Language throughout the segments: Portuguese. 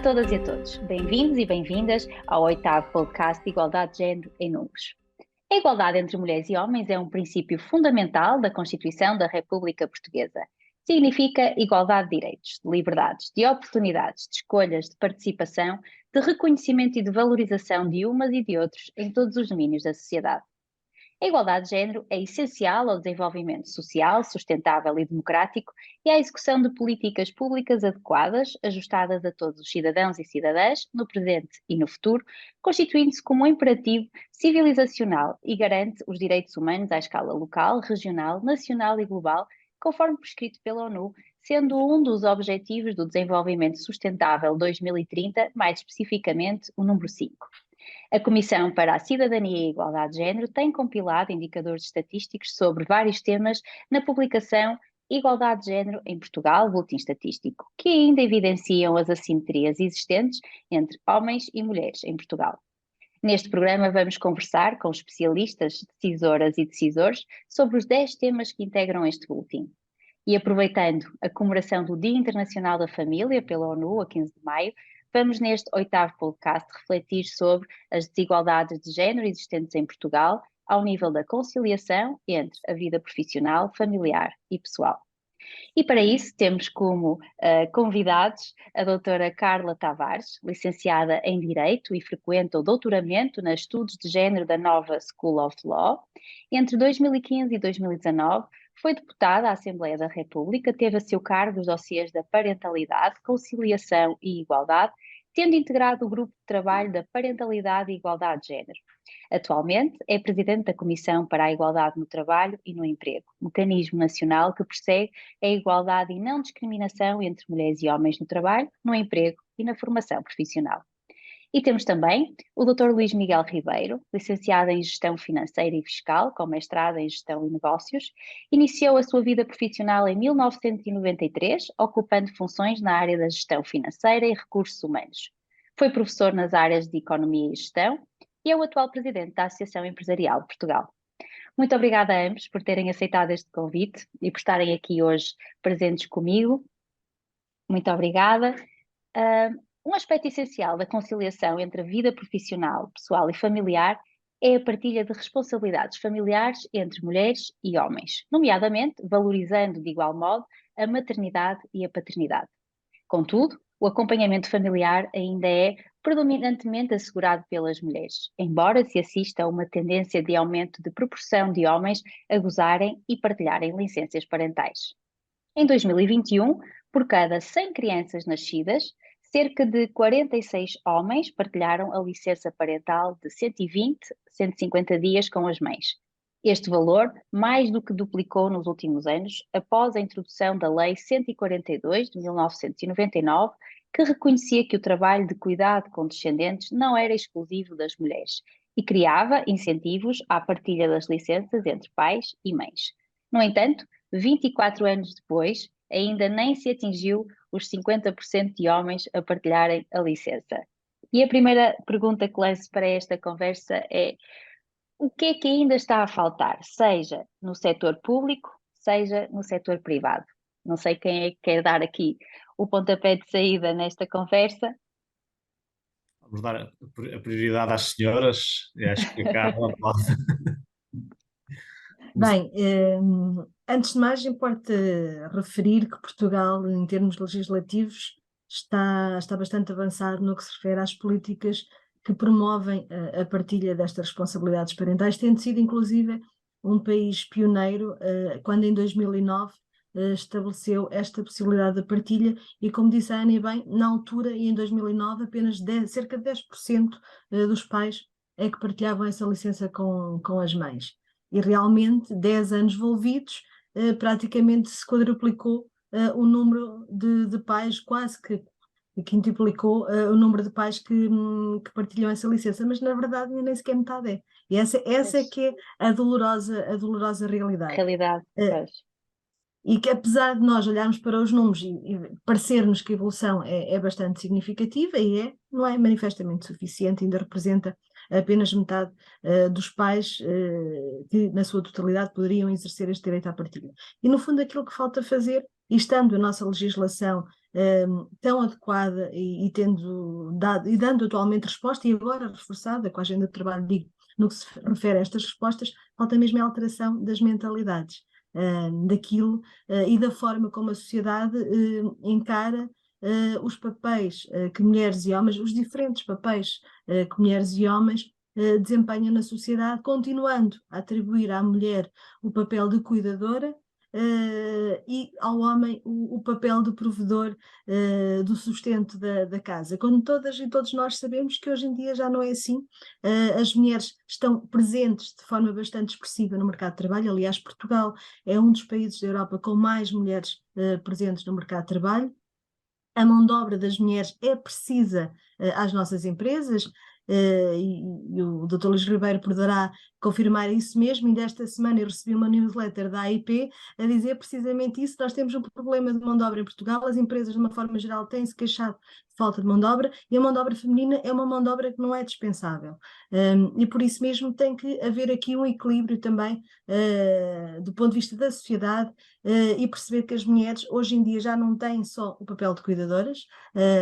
todas e a todos, bem-vindos e bem-vindas ao 8º podcast de Igualdade de Género em Números. A igualdade entre mulheres e homens é um princípio fundamental da Constituição da República Portuguesa. Significa igualdade de direitos, de liberdades, de oportunidades, de escolhas, de participação, de reconhecimento e de valorização de umas e de outros em todos os domínios da sociedade. A igualdade de género é essencial ao desenvolvimento social, sustentável e democrático e à execução de políticas públicas adequadas, ajustadas a todos os cidadãos e cidadãs, no presente e no futuro, constituindo-se como um imperativo civilizacional e garante os direitos humanos à escala local, regional, nacional e global, conforme prescrito pela ONU, sendo um dos Objetivos do Desenvolvimento Sustentável 2030, mais especificamente o número 5. A Comissão para a Cidadania e a Igualdade de Género tem compilado indicadores estatísticos sobre vários temas na publicação Igualdade de Género em Portugal, Boletim Estatístico, que ainda evidenciam as assimetrias existentes entre homens e mulheres em Portugal. Neste programa vamos conversar com especialistas, decisoras e decisores sobre os 10 temas que integram este boletim. E aproveitando a comemoração do Dia Internacional da Família pela ONU, a 15 de maio, vamos neste 8º podcast refletir sobre as desigualdades de género existentes em Portugal ao nível da conciliação entre a vida profissional, familiar e pessoal. E para isso temos como convidados a doutora Carla Tavares, licenciada em Direito e frequenta o doutoramento nos Estudos de Género da Nova School of Law. Entre 2015 e 2019 foi deputada à Assembleia da República, teve a seu cargo os dossiês da parentalidade, conciliação e igualdade, tendo integrado o grupo de trabalho da parentalidade e igualdade de género. Atualmente é presidente da Comissão para a Igualdade no Trabalho e no Emprego, mecanismo nacional que persegue a igualdade e não discriminação entre mulheres e homens no trabalho, no emprego e na formação profissional. E temos também o Dr. Luís Miguel Ribeiro, licenciado em Gestão Financeira e Fiscal, com mestrado em Gestão e Negócios. Iniciou a sua vida profissional em 1993, ocupando funções na área da gestão financeira e recursos humanos. Foi professor nas áreas de Economia e Gestão e é o atual presidente da Associação Empresarial de Portugal. Muito obrigada a ambos por terem aceitado este convite e por estarem aqui hoje presentes comigo. Muito obrigada. Um aspecto essencial da conciliação entre a vida profissional, pessoal e familiar é a partilha de responsabilidades familiares entre mulheres e homens, nomeadamente valorizando de igual modo a maternidade e a paternidade. Contudo, o acompanhamento familiar ainda é predominantemente assegurado pelas mulheres, embora se assista a uma tendência de aumento de proporção de homens a gozarem e partilharem licenças parentais. Em 2021, por cada 100 crianças nascidas, cerca de 46 homens partilharam a licença parental de 120, 150 dias com as mães. Este valor mais do que duplicou nos últimos anos, após a introdução da Lei 142 de 1999, que reconhecia que o trabalho de cuidado com descendentes não era exclusivo das mulheres e criava incentivos à partilha das licenças entre pais e mães. No entanto, 24 anos depois, ainda nem se atingiu os 50% de homens a partilharem a licença. E a primeira pergunta que lanço para esta conversa é: o que é que ainda está a faltar, seja no setor público, seja no setor privado? Não sei quem é que quer dar aqui o pontapé de saída nesta conversa. Vamos dar a prioridade às senhoras, e acho que a Carla pode. Bem, antes de mais, importa referir que Portugal, em termos legislativos, está bastante avançado no que se refere às políticas que promovem a partilha destas responsabilidades parentais, tendo sido, inclusive, um país pioneiro, quando em 2009 estabeleceu esta possibilidade de partilha e, como disse a Ana bem, na altura e em 2009 apenas cerca de 10% dos pais é que partilhavam essa licença com as mães. E realmente, 10 anos envolvidos, praticamente se quadruplicou o número de pais, quase que quintuplicou o número de pais que partilham essa licença, mas na verdade nem sequer metade é. E essa é que é a dolorosa realidade. Realidade, E que apesar de nós olharmos para os números e parecermos que a evolução é bastante significativa, e não é manifestamente suficiente, ainda representa apenas metade dos pais que na sua totalidade poderiam exercer este direito à partilha. E no fundo aquilo que falta fazer e estando a nossa legislação tão adequada e dando atualmente resposta, e agora reforçada com a agenda de trabalho, digo, no que se refere a estas respostas, falta mesmo a alteração das mentalidades, daquilo e da forma como a sociedade encara os papéis que mulheres e homens, os diferentes papéis que mulheres e homens desempenham na sociedade, continuando a atribuir à mulher o papel de cuidadora e ao homem o papel de provedor do sustento da casa. Quando todas e todos nós sabemos que hoje em dia já não é assim, as mulheres estão presentes de forma bastante expressiva no mercado de trabalho. Aliás, Portugal é um dos países da Europa com mais mulheres presentes no mercado de trabalho. A mão de obra das mulheres é precisa às nossas empresas, e o Dr. Luís Ribeiro poderá confirmar isso mesmo. Ainda esta semana eu recebi uma newsletter da AIP a dizer precisamente isso. Nós temos um problema de mão de obra em Portugal, as empresas de uma forma geral têm-se queixado de falta de mão de obra, e a mão de obra feminina é uma mão de obra que não é dispensável, e por isso mesmo tem que haver aqui um equilíbrio também do ponto de vista da sociedade, e perceber que as mulheres hoje em dia já não têm só o papel de cuidadoras,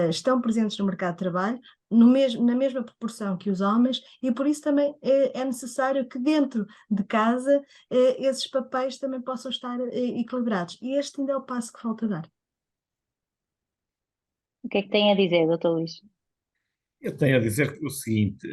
estão presentes no mercado de trabalho na mesma proporção que os homens, e por isso também é necessário que dentro de casa esses papéis também possam estar equilibrados, e este ainda é o passo que falta dar. O que é que tem a dizer, Dr. Luís? Eu tenho a dizer o seguinte,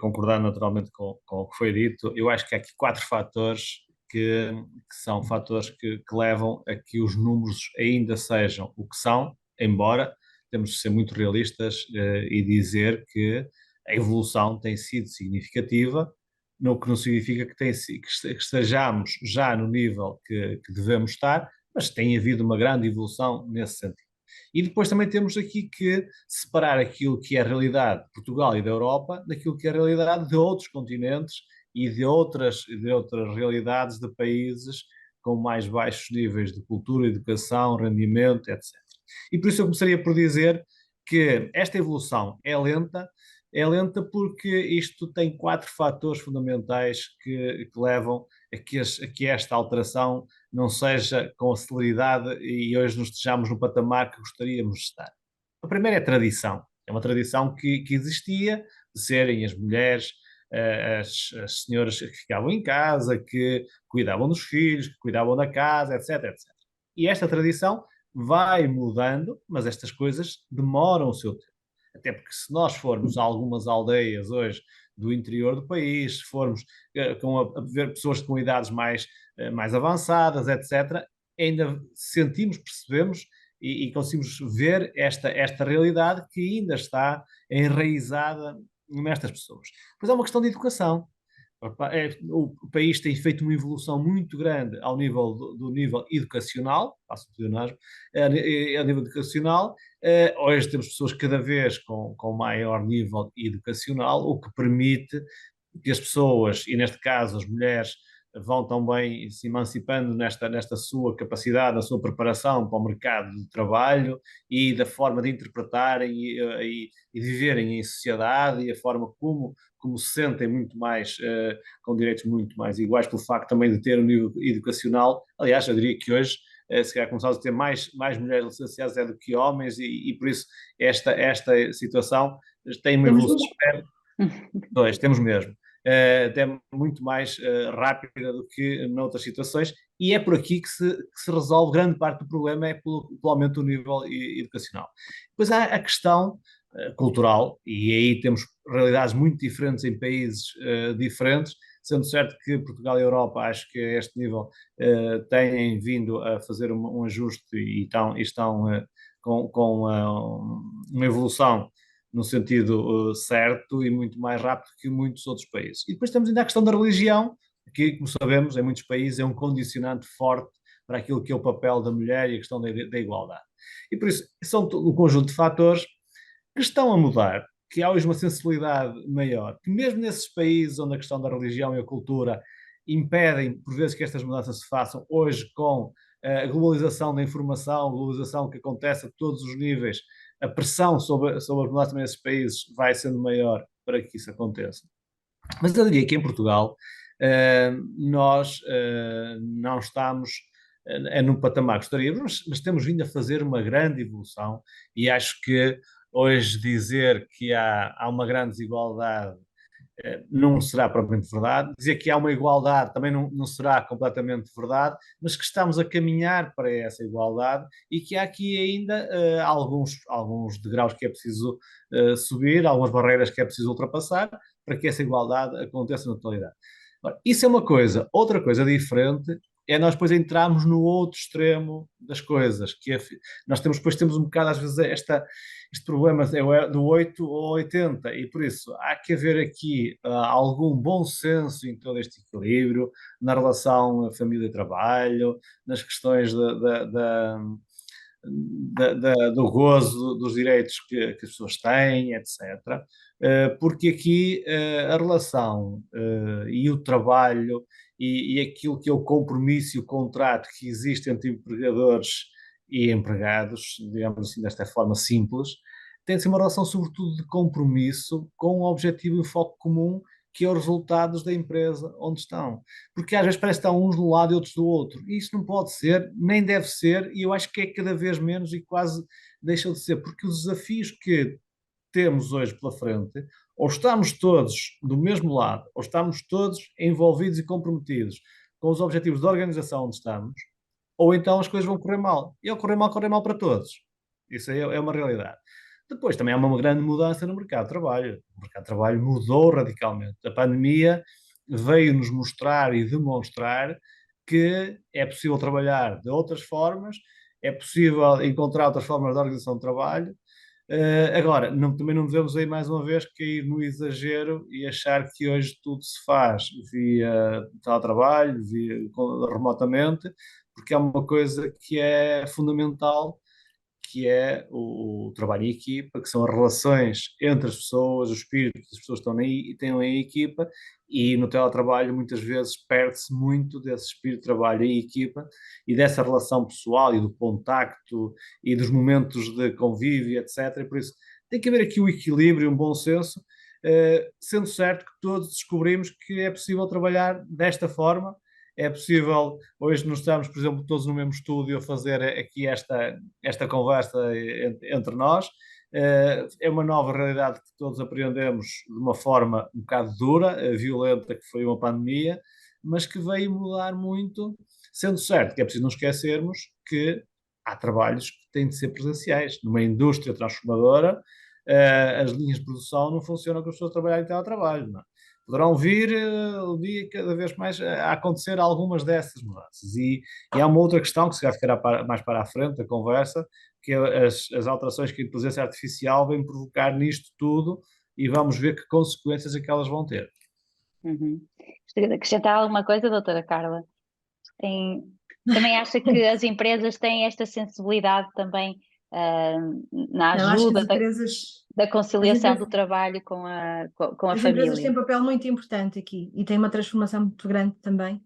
concordar naturalmente com o que foi dito. Eu acho que há aqui 4 fatores que são fatores que levam a que os números ainda sejam o que são, embora temos de ser muito realistas e dizer que a evolução tem sido significativa, no que não significa que estejamos já no nível que devemos estar, mas tem havido uma grande evolução nesse sentido. E depois também temos aqui que separar aquilo que é a realidade de Portugal e da Europa daquilo que é a realidade de outros continentes e de outras realidades de países com mais baixos níveis de cultura, educação, rendimento, etc. E por isso eu começaria por dizer que esta evolução é lenta porque isto tem 4 fatores fundamentais que levam a que esta alteração não seja com a celeridade e hoje nos estejamos no patamar que gostaríamos de estar. A primeira é a tradição. É uma tradição que existia de serem as mulheres, as senhoras que ficavam em casa, que cuidavam dos filhos, que cuidavam da casa, etc, etc. E esta tradição vai mudando, mas estas coisas demoram o seu tempo. Até porque se nós formos a algumas aldeias hoje do interior do país, se formos a ver pessoas com idades mais avançadas, etc., ainda sentimos, percebemos e conseguimos ver esta realidade que ainda está enraizada nestas pessoas. Pois é uma questão de educação. O país tem feito uma evolução muito grande ao nível do nível educacional, passo o pleonasmo, ao nível educacional. Hoje temos pessoas cada vez com maior nível educacional, o que permite que as pessoas, e neste caso as mulheres, vão também se emancipando nesta sua capacidade, na sua preparação para o mercado de trabalho e da forma de interpretarem e viverem em sociedade e a forma como se sentem muito mais, com direitos muito mais iguais, pelo facto também de ter um nível educacional. Aliás, eu diria que hoje, se calhar começamos a ter mais mulheres licenciadas do que homens e por isso esta situação tem uma evolução. Pois, temos mesmo. Até muito mais rápida do que noutras situações, e é por aqui que se resolve grande parte do problema, é pelo aumento do nível educacional. Depois há a questão cultural, e aí temos realidades muito diferentes em países diferentes, sendo certo que Portugal e a Europa, acho que a este nível têm vindo a fazer um ajuste e estão com uma evolução no sentido certo e muito mais rápido que muitos outros países. E depois temos ainda a questão da religião, que, como sabemos, em muitos países é um condicionante forte para aquilo que é o papel da mulher e a questão da igualdade. E por isso, são um conjunto de fatores que estão a mudar, que há hoje uma sensibilidade maior, que mesmo nesses países onde a questão da religião e a cultura impedem, por vezes, que estas mudanças se façam, hoje com a globalização da informação, a globalização que acontece a todos os níveis, a pressão sobre as mudanças nesses países vai sendo maior para que isso aconteça. Mas eu diria que em Portugal nós não estamos é num patamar que gostaríamos, mas temos vindo a fazer uma grande evolução e acho que hoje dizer que há uma grande desigualdade não será propriamente verdade. Dizer que há uma igualdade também não será completamente verdade, mas que estamos a caminhar para essa igualdade e que há aqui ainda alguns degraus que é preciso subir, algumas barreiras que é preciso ultrapassar para que essa igualdade aconteça na totalidade. Ora, isso é uma coisa. Outra coisa diferente é nós depois entrarmos no outro extremo das coisas, nós temos um bocado às vezes este problema do 8 ao 80 e por isso há que haver aqui algum bom senso em todo este equilíbrio, na relação família-trabalho, nas questões do gozo dos direitos que as pessoas têm, etc. Porque aqui a relação e o trabalho e aquilo que é o compromisso e o contrato que existe entre empregadores e empregados, digamos assim, desta forma simples, tem de ser uma relação sobretudo de compromisso com um objetivo e um foco comum que é os resultados da empresa onde estão. Porque às vezes parece que estão uns de um lado e outros do outro. E isso não pode ser, nem deve ser, e eu acho que é cada vez menos e quase deixa de ser, porque os desafios que temos hoje pela frente, ou estamos todos do mesmo lado, ou estamos todos envolvidos e comprometidos com os objetivos da organização onde estamos, ou então as coisas vão correr mal para todos. Isso aí é uma realidade. Depois também há uma grande mudança no mercado de trabalho. O mercado de trabalho mudou radicalmente. A pandemia veio-nos mostrar e demonstrar que é possível trabalhar de outras formas, é possível encontrar outras formas de organização de trabalho. Agora, também não devemos aí mais uma vez cair no exagero e achar que hoje tudo se faz via teletrabalho, remotamente, porque é uma coisa que é fundamental, que é o trabalho em equipa, que são as relações entre as pessoas, o espírito que as pessoas têm em equipa, e no teletrabalho muitas vezes perde-se muito desse espírito de trabalho em equipa e dessa relação pessoal e do contacto e dos momentos de convívio, etc. E por isso tem que haver aqui o equilíbrio, um bom senso, sendo certo que todos descobrimos que é possível trabalhar desta forma. É possível, hoje nós estamos, por exemplo, todos no mesmo estúdio a fazer aqui esta conversa entre nós. É uma nova realidade que todos aprendemos de uma forma um bocado dura, violenta, que foi uma pandemia, mas que veio mudar muito, sendo certo que é preciso não esquecermos que há trabalhos que têm de ser presenciais. Numa indústria transformadora, as linhas de produção não funcionam com as pessoas trabalharem em teletrabalho, não é? Poderão vir o dia cada vez mais a acontecer algumas dessas mudanças. E há uma outra questão que se vai ficar mais para a frente da conversa, que é as alterações que a inteligência artificial vem provocar nisto tudo e vamos ver que consequências é que elas vão ter. Uhum. Gostaria de acrescentar alguma coisa, doutora Carla? Também acha que as empresas têm esta sensibilidade também na Não, acho que ajuda as empresas, da conciliação do trabalho com a as empresas têm família? um papel muito importante aqui e têm uma transformação muito grande também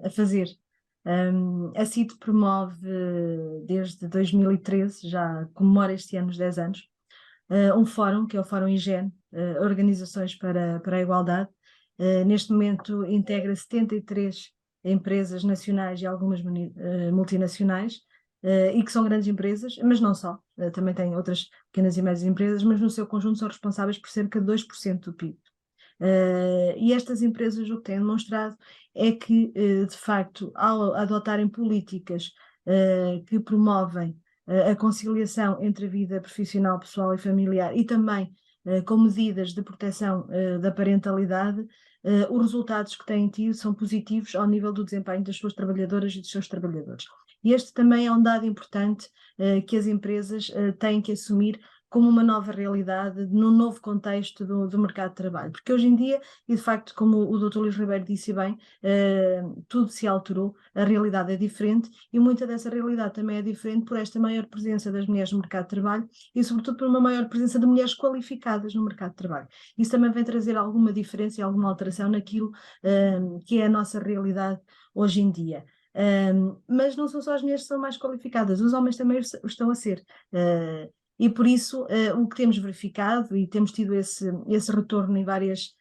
a fazer. A CIT promove desde 2013, já comemora este ano os 10 anos, um fórum, que é o Fórum IGEN, Organizações para a Igualdade. Neste momento integra 73 empresas nacionais e algumas multinacionais, e que são grandes empresas, mas não só, também tem outras pequenas e médias empresas, mas no seu conjunto são responsáveis por cerca de 2% do PIB. E estas empresas o que têm demonstrado é que, de facto, ao adotarem políticas que promovem a conciliação entre a vida profissional, pessoal e familiar e também com medidas de proteção da parentalidade, os resultados que têm tido são positivos ao nível do desempenho das suas trabalhadoras e dos seus trabalhadores. E este também é um dado importante que as empresas têm que assumir como uma nova realidade, num novo contexto do mercado de trabalho. Porque hoje em dia, e de facto, como o Dr. Luís Ribeiro disse bem, tudo se alterou, a realidade é diferente e muita dessa realidade também é diferente por esta maior presença das mulheres no mercado de trabalho e, sobretudo, por uma maior presença de mulheres qualificadas no mercado de trabalho. Isso também vem trazer alguma diferença e alguma alteração naquilo que é a nossa realidade hoje em dia. Mas não são só as mulheres que são mais qualificadas, os homens também o estão a ser. E por isso o que temos verificado, e temos tido esse retorno em várias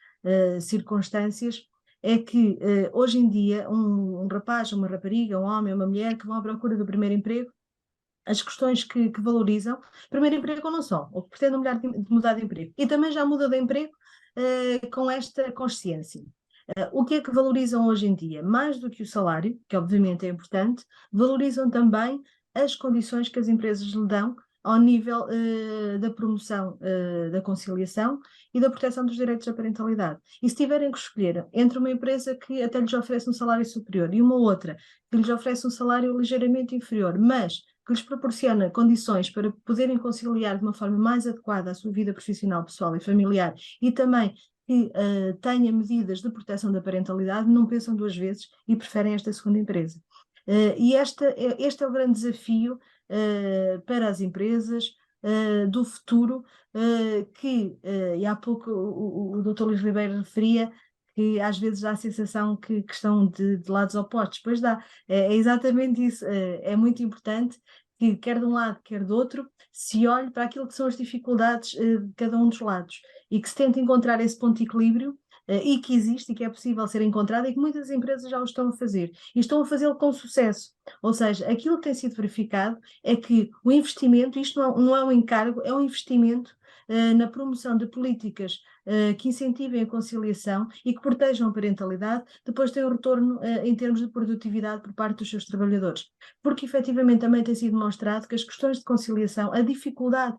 circunstâncias, é que hoje em dia um rapaz, uma rapariga, um homem, uma mulher que vão à procura do primeiro emprego, as questões que valorizam, primeiro emprego ou não só, ou que pretendem mudar de emprego, e também já muda de emprego com esta consciência. O que é que valorizam hoje em dia? Mais do que o salário, que obviamente é importante, valorizam também as condições que as empresas lhe dão ao nível da promoção da conciliação e da proteção dos direitos da parentalidade. E se tiverem que escolher entre uma empresa que até lhes oferece um salário superior e uma outra que lhes oferece um salário ligeiramente inferior, mas que lhes proporciona condições para poderem conciliar de uma forma mais adequada a sua vida profissional, pessoal e familiar, e também que tenha medidas de proteção da parentalidade, não pensam duas vezes e preferem esta segunda empresa. E este é o grande desafio para as empresas do futuro, e há pouco o Dr. Luís Ribeiro referia que às vezes dá a sensação que estão de lados opostos. Pois dá, é exatamente isso. É muito importante que, quer de um lado, quer do outro, se olhe para aquilo que são as dificuldades de cada um dos lados e que se tente encontrar esse ponto de equilíbrio e que existe e que é possível ser encontrado e que muitas empresas já o estão a fazer e estão a fazê-lo com sucesso. Ou seja, aquilo que tem sido verificado é que o investimento, isto não é um encargo, é um investimento na promoção de políticas que incentivem a conciliação e que protejam a parentalidade, depois tem um retorno em termos de produtividade por parte dos seus trabalhadores. Porque efetivamente também tem sido demonstrado que as questões de conciliação, a dificuldade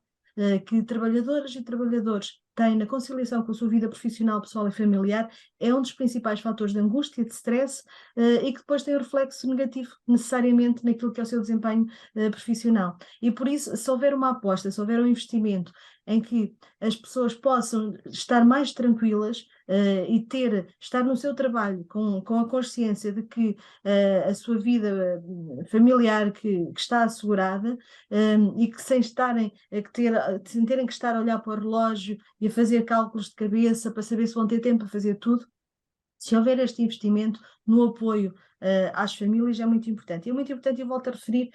que trabalhadoras e trabalhadores têm na conciliação com a sua vida profissional, pessoal e familiar, é um dos principais fatores de angústia, de stress, e que depois tem um reflexo negativo necessariamente naquilo que é o seu desempenho profissional. E por isso, se houver uma aposta, se houver um investimento em que as pessoas possam estar mais tranquilas e estar no seu trabalho com a consciência de que a sua vida familiar que está assegurada, e que sem terem que estar a olhar para o relógio e a fazer cálculos de cabeça para saber se vão ter tempo para fazer tudo. Se houver este investimento no apoio às famílias é muito importante. E é muito importante, eu volto a referir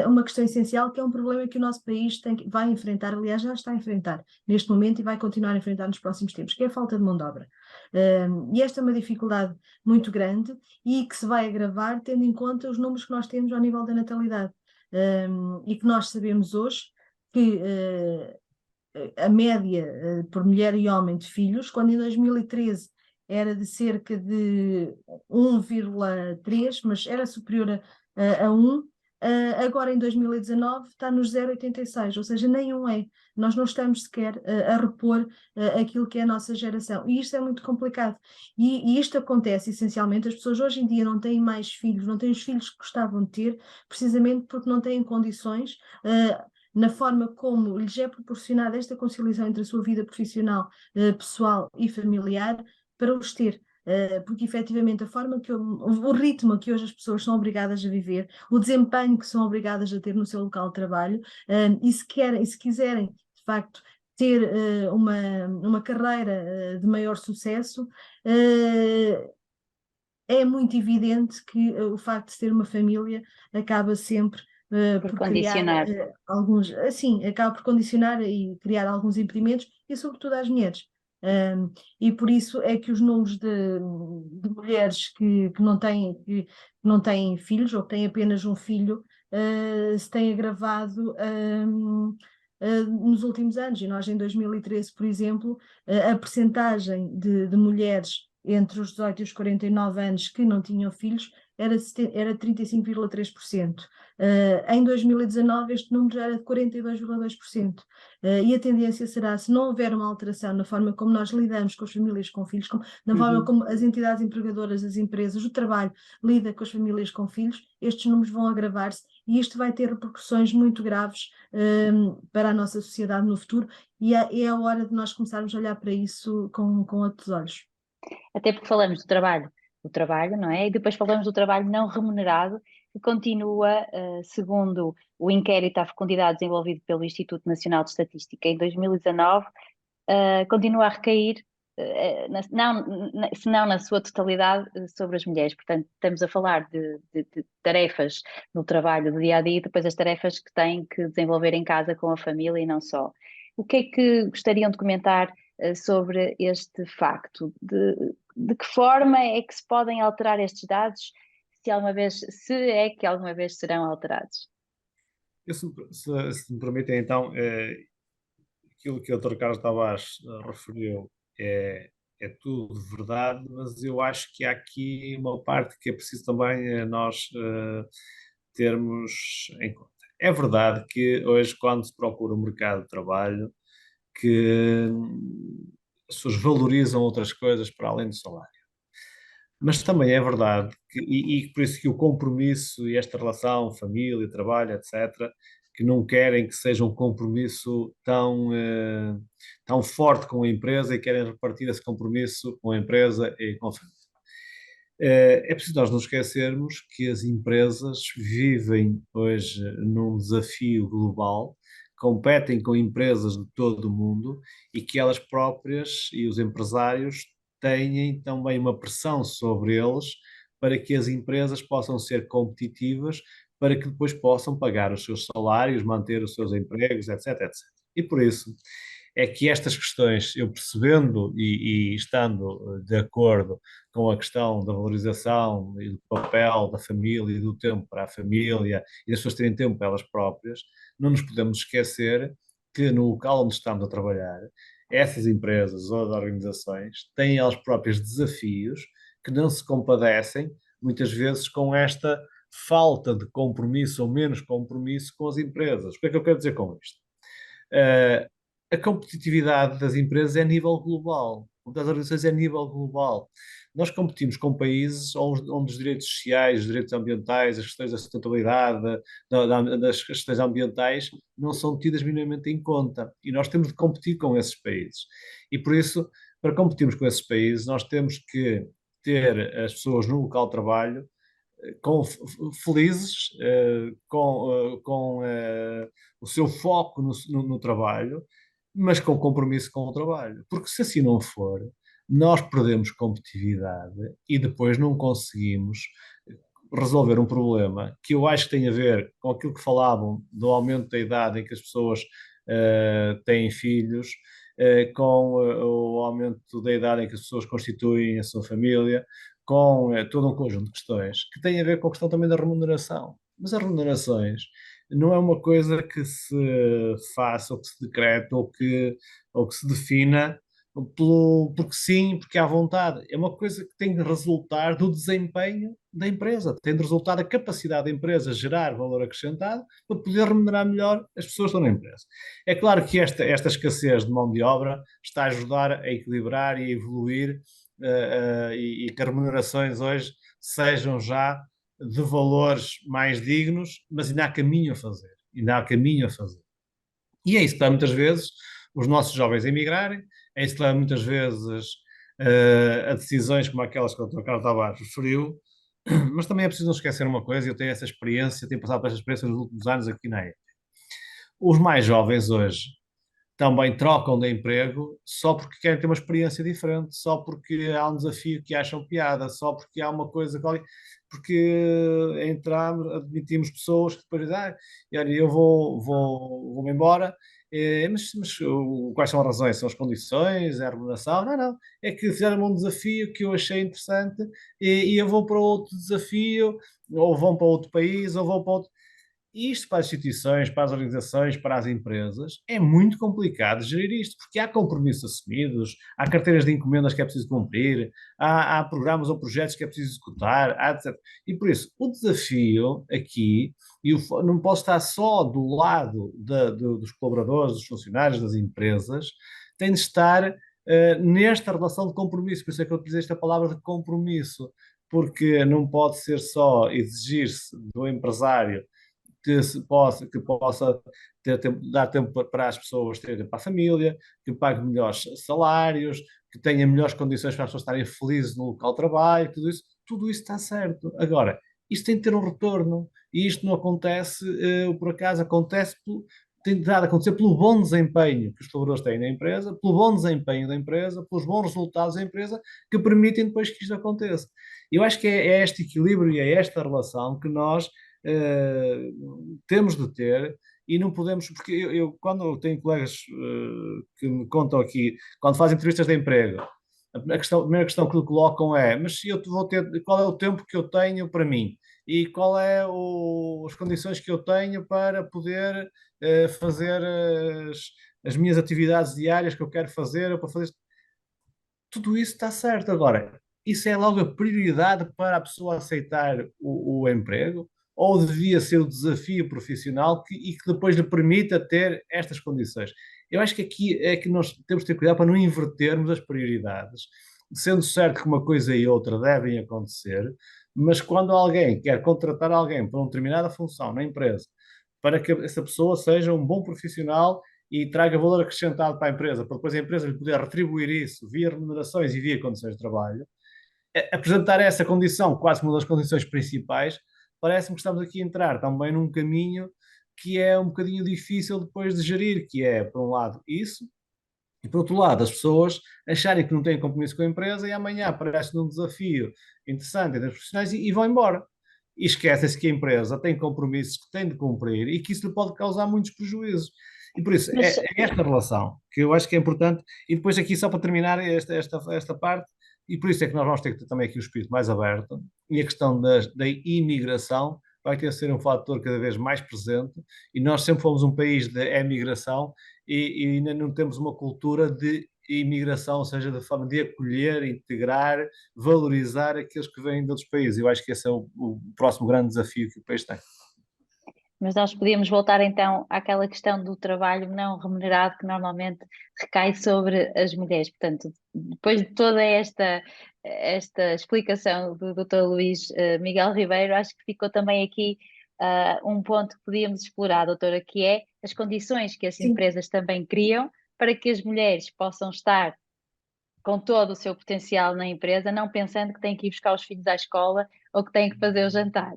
uma questão essencial, que é um problema que o nosso país vai enfrentar, aliás, já está a enfrentar neste momento e vai continuar a enfrentar nos próximos tempos, que é a falta de mão de obra. E esta é uma dificuldade muito grande e que se vai agravar tendo em conta os números que nós temos ao nível da natalidade. E que nós sabemos hoje que a média por mulher e homem de filhos, quando em 2013 era de cerca de 1,3, mas era superior a 1, agora em 2019 está nos 0,86, ou seja, nem um é. Nós não estamos sequer a repor aquilo que é a nossa geração. E isto é muito complicado. E isto acontece essencialmente, as pessoas hoje em dia não têm mais filhos, não têm os filhos que gostavam de ter, precisamente porque não têm condições na forma como lhes é proporcionada esta conciliação entre a sua vida profissional, pessoal e familiar, para os ter. Porque efetivamente a forma o ritmo que hoje as pessoas são obrigadas a viver, o desempenho que são obrigadas a ter no seu local de trabalho, e se quiserem, de facto, ter uma carreira de maior sucesso, é muito evidente que o facto de ter uma família acaba sempre por por criar condicionar. alguns, assim, acaba por condicionar e criar alguns impedimentos, e sobretudo às mulheres. E por isso é que os números de mulheres que não têm filhos ou que têm apenas um filho se têm agravado nos últimos anos. E nós, em 2013, por exemplo, a percentagem de mulheres entre os 18 e os 49 anos que não tinham filhos era 35,3%. Em 2019 este número já era de 42,2%. E a tendência será, se não houver uma alteração na forma como nós lidamos com as famílias com filhos, na forma como as entidades empregadoras, as empresas, o trabalho lida com as famílias com filhos, estes números vão agravar-se e isto vai ter repercussões muito graves para a nossa sociedade no futuro, e é a hora de nós começarmos a olhar para isso com outros olhos. Até porque falamos do trabalho, não é? E depois falamos do trabalho não remunerado, que continua, segundo o inquérito à fecundidade desenvolvido pelo Instituto Nacional de Estatística em 2019, continua a recair, se não na sua totalidade, sobre as mulheres. Portanto, estamos a falar de tarefas no trabalho do dia a dia e depois as tarefas que têm que desenvolver em casa com a família e não só. O que é que gostariam de comentar sobre este facto? de que forma é que se podem alterar estes dados, se é que alguma vez serão alterados? Se me permitem, então, aquilo que o Dr. Carlos Tavares referiu é, é tudo verdade, mas eu acho que há aqui uma parte que é preciso também nós termos em conta. É verdade que hoje, quando se procura o mercado de trabalho, que as pessoas valorizam outras coisas para além do salário. Mas também é verdade e por isso que o compromisso e esta relação, família, trabalho, etc., que não querem que seja um compromisso tão forte com a empresa e querem repartir esse compromisso com a empresa e com a família. É preciso nós não esquecermos que as empresas vivem hoje num desafio global, competem com empresas de todo o mundo e que elas próprias e os empresários têm também uma pressão sobre eles para que as empresas possam ser competitivas, para que depois possam pagar os seus salários, manter os seus empregos, etc, etc. E por isso é que estas questões, eu percebendo e estando de acordo com a questão da valorização e do papel da família e do tempo para a família e das pessoas terem tempo para elas próprias, não nos podemos esquecer que no local onde estamos a trabalhar, essas empresas ou as organizações têm elas próprias desafios que não se compadecem, muitas vezes, com esta falta de compromisso ou menos compromisso com as empresas. O que é que eu quero dizer com isto? Uh, a competitividade das empresas é a nível global, das organizações é a nível global. Nós competimos com países onde os direitos sociais, os direitos ambientais, as questões da sustentabilidade, das questões ambientais não são tidas minimamente em conta. E nós temos de competir com esses países. E por isso, para competirmos com esses países, nós temos que ter as pessoas no local de trabalho felizes, com o seu foco no trabalho, mas com compromisso com o trabalho. Porque se assim não for, nós perdemos competitividade e depois não conseguimos resolver um problema que eu acho que tem a ver com aquilo que falavam do aumento da idade em que as pessoas têm filhos, com o aumento da idade em que as pessoas constituem a sua família, com todo um conjunto de questões que têm a ver com a questão também da remuneração. Mas as remunerações não é uma coisa que se faça ou que se decrete ou que se defina porque sim, porque há vontade. É uma coisa que tem de resultar do desempenho da empresa, tem de resultar da capacidade da empresa gerar valor acrescentado para poder remunerar melhor as pessoas que estão na empresa. É claro que esta escassez de mão de obra está a ajudar a equilibrar e a evoluir e que as remunerações hoje sejam já de valores mais dignos, mas ainda há caminho a fazer. Ainda há caminho a fazer. E é isso que dá muitas vezes os nossos jovens a emigrarem, é isso que leva muitas vezes a decisões como aquelas que o Dr. Carlos Tavares referiu, mas também é preciso não esquecer uma coisa, eu tenho essa experiência, tenho passado por essa experiência nos últimos anos aqui na ETA. Os mais jovens hoje também trocam de emprego só porque querem ter uma experiência diferente, só porque há um desafio que acham piada, só porque há uma coisa porque entramos, admitimos pessoas que depois dizem, olha, eu vou-me embora, mas quais são as razões? São as condições, é a remuneração? Não, não, é que fizeram um desafio que eu achei interessante e eu vou para outro desafio, ou vão para outro país, ou vão para outro... E isto para as instituições, para as organizações, para as empresas, é muito complicado gerir isto, porque há compromissos assumidos, há carteiras de encomendas que é preciso cumprir, há programas ou projetos que é preciso executar, etc. E por isso, o desafio aqui, não posso estar só do lado dos colaboradores, dos funcionários, das empresas, tem de estar nesta relação de compromisso. Por isso é que eu utilizei esta palavra de compromisso, porque não pode ser só exigir-se do empresário que possa dar tempo para as pessoas terem tempo para a família, que pague melhores salários, que tenha melhores condições para as pessoas estarem felizes no local de trabalho, tudo isso está certo. Agora, isto tem de ter um retorno, e isto não acontece por acaso, tem de acontecer pelo bom desempenho que os colaboradores têm na empresa, pelo bom desempenho da empresa, pelos bons resultados da empresa, que permitem depois que isto aconteça. Eu acho que é este equilíbrio e é esta relação que nós temos de ter e não podemos, porque quando eu tenho colegas que me contam aqui, quando fazem entrevistas de emprego, a primeira questão que lhe colocam é: mas se eu vou ter, qual é o tempo que eu tenho para mim? E qual é as condições que eu tenho para poder fazer as minhas atividades diárias que eu quero fazer, ou para fazer tudo isso está certo. Agora, isso é logo a prioridade para a pessoa aceitar o emprego? Ou devia ser o desafio profissional e que depois lhe permita ter estas condições? Eu acho que aqui é que nós temos de ter cuidado para não invertermos as prioridades, sendo certo que uma coisa e outra devem acontecer, mas quando alguém quer contratar alguém para uma determinada função na empresa, para que essa pessoa seja um bom profissional e traga valor acrescentado para a empresa, para depois a empresa lhe poder retribuir isso via remunerações e via condições de trabalho, apresentar essa condição quase como uma das condições principais, parece-me que estamos aqui a entrar também num caminho que é um bocadinho difícil depois de gerir, que é, por um lado, isso, e por outro lado, as pessoas acharem que não têm compromisso com a empresa e amanhã aparece um desafio interessante entre os profissionais e vão embora. E esquecem-se que a empresa tem compromissos que tem de cumprir e que isso lhe pode causar muitos prejuízos. E por isso, Mas, é esta relação que eu acho que é importante. E depois aqui, só para terminar esta parte, e por isso é que nós vamos ter que ter também aqui o espírito mais aberto, e a questão da imigração vai ter de ser um fator cada vez mais presente, e nós sempre fomos um país de emigração, e ainda não temos uma cultura de imigração, ou seja, de forma de acolher, integrar, valorizar aqueles que vêm de outros países. Eu acho que esse é o próximo grande desafio que o país tem. mas nós podíamos voltar então àquela questão do trabalho não remunerado que normalmente recai sobre as mulheres. Portanto, depois de toda esta explicação do Dr. Luís Miguel Ribeiro, acho que ficou também aqui um ponto que podíamos explorar, doutora, que é as condições que as Sim. empresas também criam para que as mulheres possam estar com todo o seu potencial na empresa, não pensando que têm que ir buscar os filhos à escola ou que têm que fazer o jantar.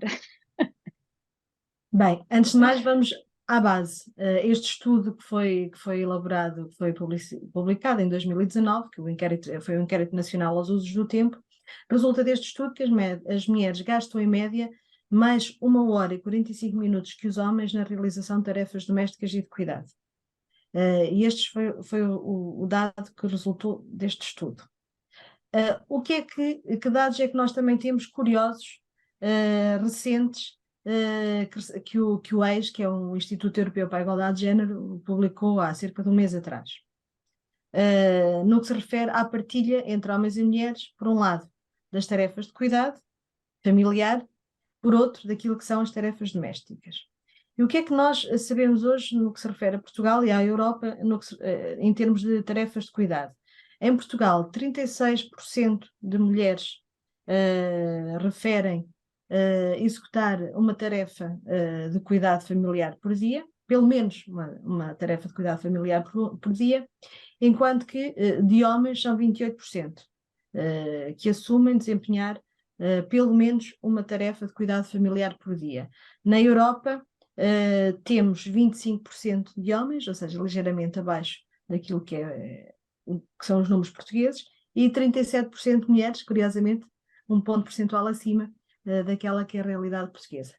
Bem, antes de mais, vamos à base. Este estudo que foi elaborado, que foi publicado em 2019, que foi o Inquérito Nacional aos Usos do Tempo, resulta deste estudo que as mulheres gastam em média mais 1 hora e 45 minutos que os homens na realização de tarefas domésticas e de cuidado. E este foi o dado que resultou deste estudo. Que dados é que nós também temos curiosos, recentes, que o EIS, que é o Instituto Europeu para a Igualdade de Género, publicou há cerca de um mês atrás. No que se refere à partilha entre homens e mulheres, por um lado, das tarefas de cuidado familiar, por outro, daquilo que são as tarefas domésticas. E o que é que nós sabemos hoje no que se refere a Portugal e à Europa em termos de tarefas de cuidado? Em Portugal, 36% de mulheres referem executar uma tarefa de cuidado familiar por dia, pelo menos uma tarefa de cuidado familiar por dia, enquanto que de homens são 28% que assumem desempenhar pelo menos uma tarefa de cuidado familiar por dia. Na Europa, temos 25% de homens, ou seja, ligeiramente abaixo daquilo que são os números portugueses, e 37% de mulheres, curiosamente, um ponto percentual acima daquela que é a realidade portuguesa.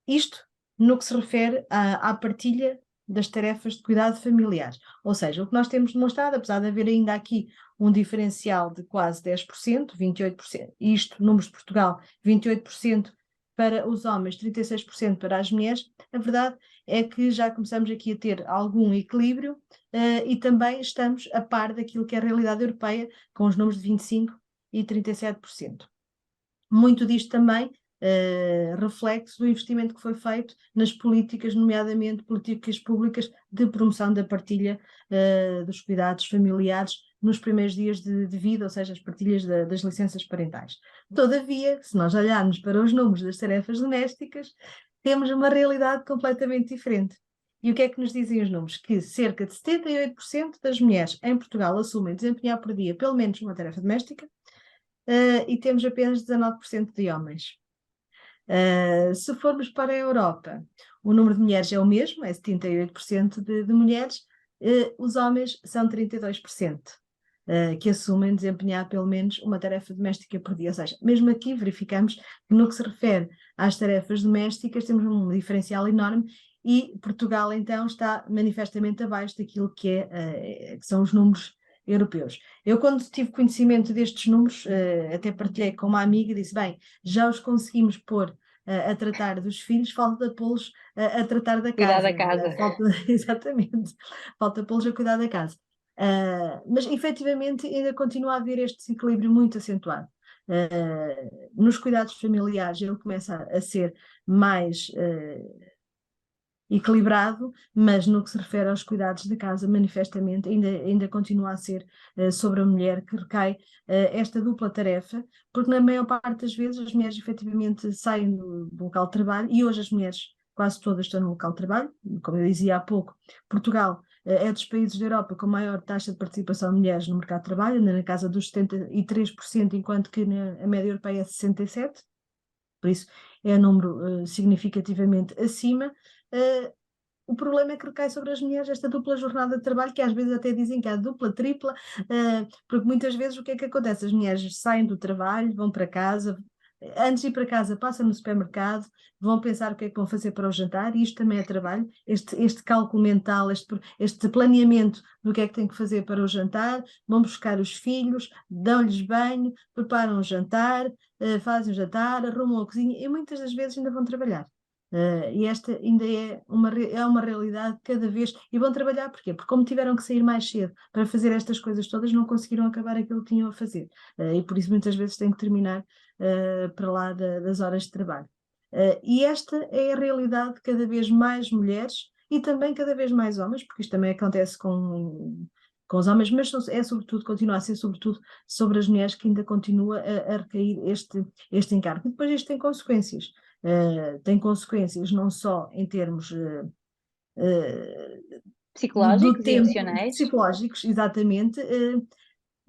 Isto no que se refere à partilha das tarefas de cuidado familiar. Ou seja, o que nós temos demonstrado, apesar de haver ainda aqui um diferencial de quase 10%, 28%, isto, números de Portugal, 28% para os homens, 36% para as mulheres, a verdade é que já começamos aqui a ter algum equilíbrio e também estamos a par daquilo que é a realidade europeia, com os números de 25% e 37%. Muito disto também reflexo do investimento que foi feito nas políticas, nomeadamente políticas públicas de promoção da partilha dos cuidados familiares nos primeiros dias de vida, ou seja, as partilhas das licenças parentais. Todavia, se nós olharmos para os números das tarefas domésticas, temos uma realidade completamente diferente. E o que é que nos dizem os números? Que cerca de 78% das mulheres em Portugal assumem desempenhar por dia pelo menos uma tarefa doméstica, e temos apenas 19% de homens. Se formos para a Europa, o número de mulheres é o mesmo, é 78% de mulheres, os homens são 32%, que assumem desempenhar pelo menos uma tarefa doméstica por dia. Ou seja, mesmo aqui verificamos que no que se refere às tarefas domésticas temos um diferencial enorme e Portugal então está manifestamente abaixo daquilo que são os números europeus. Eu, quando tive conhecimento destes números, até partilhei com uma amiga e disse: bem, já os conseguimos pôr a tratar dos filhos, falta pô-los a tratar da Cuidar da casa. casa. Exatamente, falta pô-los a cuidar da casa. Mas efetivamente ainda continua a haver este desequilíbrio muito acentuado. Nos cuidados familiares ele começa a ser mais equilibrado, mas no que se refere aos cuidados de casa, manifestamente ainda continua a ser sobre a mulher que recai esta dupla tarefa, porque na maior parte das vezes as mulheres efetivamente saem do local de trabalho, e hoje as mulheres quase todas estão no local de trabalho, como eu dizia há pouco. Portugal é dos países da Europa com maior taxa de participação de mulheres no mercado de trabalho, anda na casa dos 73%, enquanto que a média europeia é 67%. Por isso é um número significativamente acima. Uh, o problema é que recai sobre as mulheres esta dupla jornada de trabalho, que às vezes até dizem que é a dupla, tripla, porque muitas vezes o que é que acontece? As mulheres saem do trabalho, vão para casa, antes de ir para casa passam no supermercado, vão pensar o que é que vão fazer para o jantar, e isto também é trabalho, este cálculo mental, este planeamento do que é que tem que fazer para o jantar, vão buscar os filhos, dão-lhes banho, preparam o jantar, fazem o jantar, arrumam a cozinha, e muitas das vezes ainda vão trabalhar. E esta ainda é uma realidade cada vez. E vão trabalhar porquê? Porque como tiveram que sair mais cedo para fazer estas coisas todas, não conseguiram acabar aquilo que tinham a fazer. E por isso muitas vezes têm que terminar para lá das horas de trabalho. E esta é a realidade de cada vez mais mulheres e também cada vez mais homens, porque isto também acontece com os homens, mas é sobretudo, continua a ser sobretudo sobre as mulheres que ainda continua a recair este encargo. E depois isto tem consequências. Tem consequências não só em termos do Psicológicos e tempo, emocionais. psicológicos, exatamente,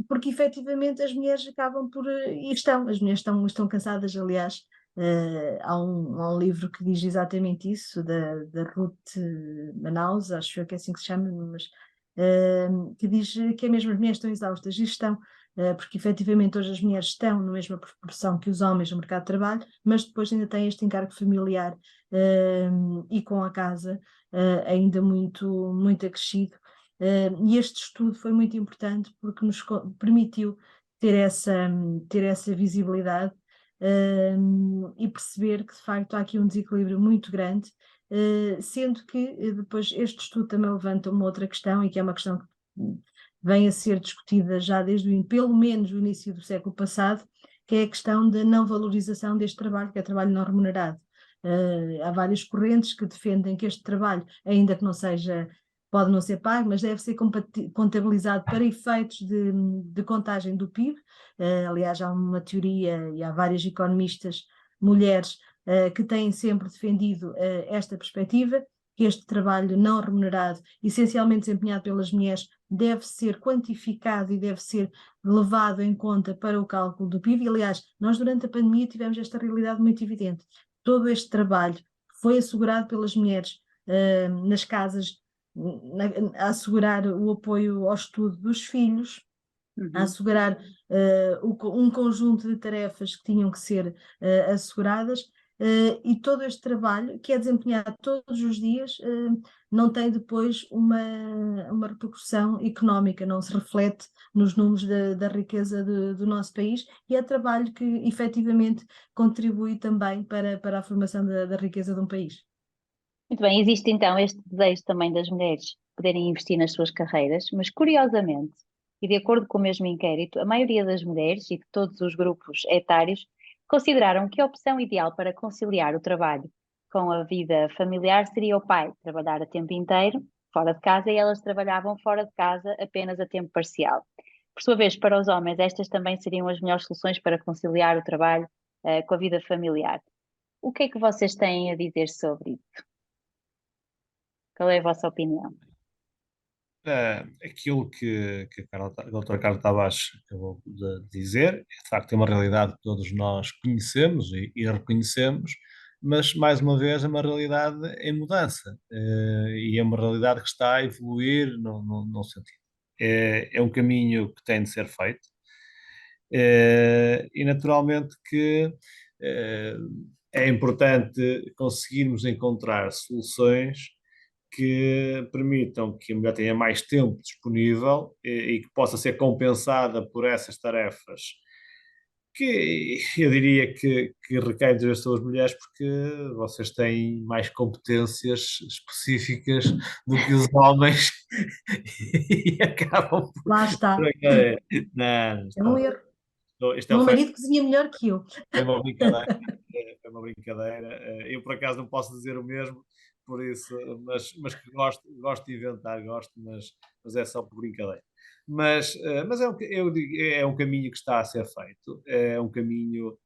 porque efetivamente as mulheres acabam por, as mulheres estão cansadas, aliás. Há um livro que diz exatamente isso, da Ruth Manaus, acho eu que é assim que se chama, mas que diz que é mesmo as mulheres estão exaustas, e estão, porque efetivamente hoje as mulheres estão na mesma proporção que os homens no mercado de trabalho, mas depois ainda têm este encargo familiar e com a casa ainda muito acrescido. E este estudo foi muito importante porque nos permitiu ter essa visibilidade e perceber que de facto há aqui um desequilíbrio muito grande, sendo que depois este estudo também levanta uma outra questão, e que é uma questão que vem a ser discutida já desde pelo menos o início do século passado, que é a questão da não valorização deste trabalho, que é trabalho não remunerado. Há várias correntes que defendem que este trabalho, ainda que não seja, pode não ser pago, mas deve ser contabilizado para efeitos de contagem do PIB. Aliás, há uma teoria e há várias economistas mulheres que têm sempre defendido esta perspectiva, que este trabalho não remunerado, essencialmente desempenhado pelas mulheres, deve ser quantificado e deve ser levado em conta para o cálculo do PIB. E, aliás, nós durante a pandemia tivemos esta realidade muito evidente. Todo este trabalho foi assegurado pelas mulheres nas casas, a assegurar o apoio ao estudo dos filhos, a assegurar um conjunto de tarefas que tinham que ser asseguradas, e todo este trabalho, que é desempenhado todos os dias, não tem depois uma repercussão económica, não se reflete nos números da riqueza do nosso país, e é trabalho que efetivamente contribui também para a formação da riqueza de um país. Muito bem, existe então este desejo também das mulheres poderem investir nas suas carreiras, mas curiosamente, e de acordo com o mesmo inquérito, a maioria das mulheres e de todos os grupos etários consideraram que a opção ideal para conciliar o trabalho com a vida familiar seria o pai trabalhar a tempo inteiro, fora de casa, e elas trabalhavam fora de casa apenas a tempo parcial. Por sua vez, para os homens, estas também seriam as melhores soluções para conciliar o trabalho com a vida familiar. O que é que vocês têm a dizer sobre isso? Qual é a vossa opinião? Aquilo que a doutora Carla Tavares acabou de dizer, é de facto uma realidade que todos nós conhecemos e reconhecemos, mas mais uma vez é uma realidade em mudança, e é uma realidade que está a evoluir no sentido. É um caminho que tem de ser feito, e naturalmente que é importante conseguirmos encontrar soluções que permitam que a mulher tenha mais tempo disponível e que possa ser compensada por essas tarefas que eu diria que recaem muitas vezes sobre as mulheres porque vocês têm mais competências específicas do que os homens e acabam Lá por está. não, É um erro. isto O é um meu facto, marido cozinha melhor que eu. foi uma brincadeira. Foi uma brincadeira. Eu, por acaso, não posso dizer o mesmo, por isso, mas que gosto de inventar, gosto, mas é só por brincadeira. Mas eu digo, é um caminho que está a ser feito, é um caminho